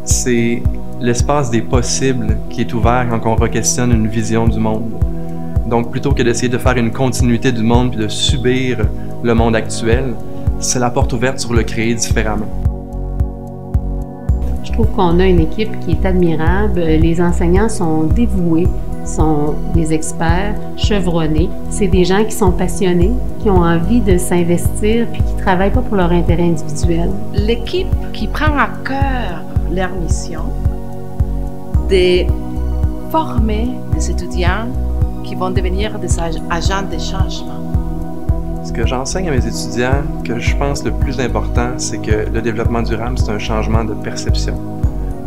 c'est l'espace des possibles qui est ouvert quand on re-questionne une vision du monde. Donc, plutôt que d'essayer de faire une continuité du monde puis de subir le monde actuel, c'est la porte ouverte sur le créer différemment. Je trouve qu'on a une équipe qui est admirable. Les enseignants sont dévoués, sont des experts chevronnés. C'est des gens qui sont passionnés, qui ont envie de s'investir puis qui ne travaillent pas pour leur intérêt individuel. L'équipe qui prend à cœur leur mission de former des étudiants qui vont devenir des agents de changement. Ce que j'enseigne à mes étudiants, que je pense le plus important, c'est que le développement durable, c'est un changement de perception.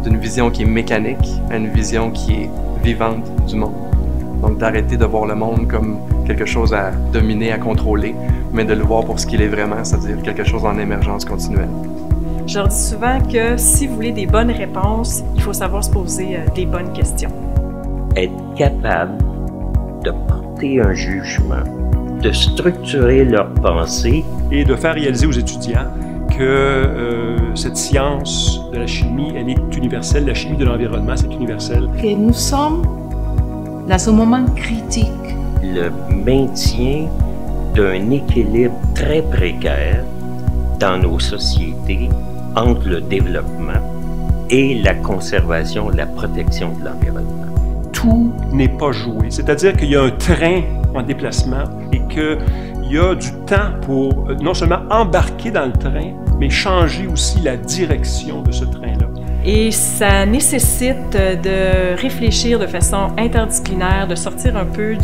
D'une vision qui est mécanique à une vision qui est vivante du monde. Donc d'arrêter de voir le monde comme quelque chose à dominer, à contrôler, mais de le voir pour ce qu'il est vraiment, c'est-à-dire quelque chose en émergence continuelle. Je leur dis souvent que si vous voulez des bonnes réponses, il faut savoir se poser des bonnes questions. Être capable de porter un jugement, de structurer leurs pensées et de faire réaliser aux étudiants que cette science de la chimie, elle est universelle, la chimie de l'environnement, c'est universel. Que nous sommes dans un moment critique. Le maintien d'un équilibre très précaire dans nos sociétés entre le développement et la conservation, la protection de l'environnement. Tout n'est pas joué, c'est-à-dire qu'il y a un train en déplacement et qu'il y a du temps pour non seulement embarquer dans le train, mais changer aussi la direction de ce train-là. Et ça nécessite de réfléchir de façon interdisciplinaire, de sortir un peu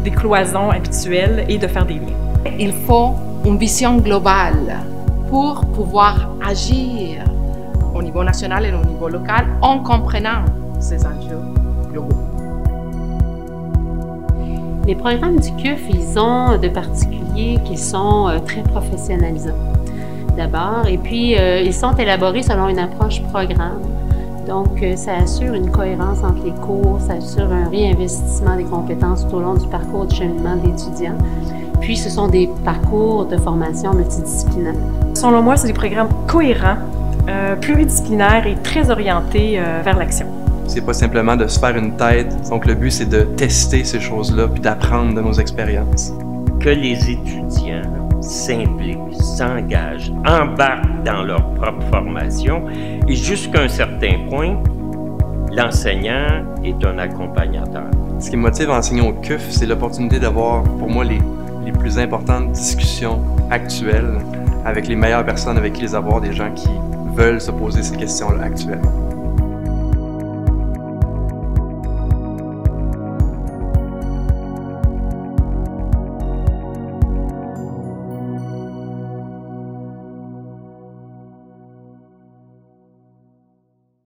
des cloisons habituelles et de faire des liens. Il faut une vision globale pour pouvoir agir au niveau national et au niveau local en comprenant ces enjeux globaux. Les programmes du CUF, ils ont de particulier qu'ils sont très professionnalisants, d'abord, et puis ils sont élaborés selon une approche programme. Donc, ça assure une cohérence entre les cours, ça assure un réinvestissement des compétences tout au long du parcours de cheminement de l'étudiant. Puis, ce sont des parcours de formation multidisciplinaire. Selon moi, c'est des programmes cohérents, pluridisciplinaires et très orientés vers l'action. C'est pas simplement de se faire une tête, donc le but c'est de tester ces choses-là puis d'apprendre de nos expériences. Que les étudiants s'impliquent, s'engagent, embarquent dans leur propre formation et jusqu'à un certain point, l'enseignant est un accompagnateur. Ce qui me motive à enseigner au CUF, c'est l'opportunité d'avoir pour moi les plus importantes discussions actuelles avec les meilleures personnes avec qui les avoir, des gens qui veulent se poser ces questions-là actuelles.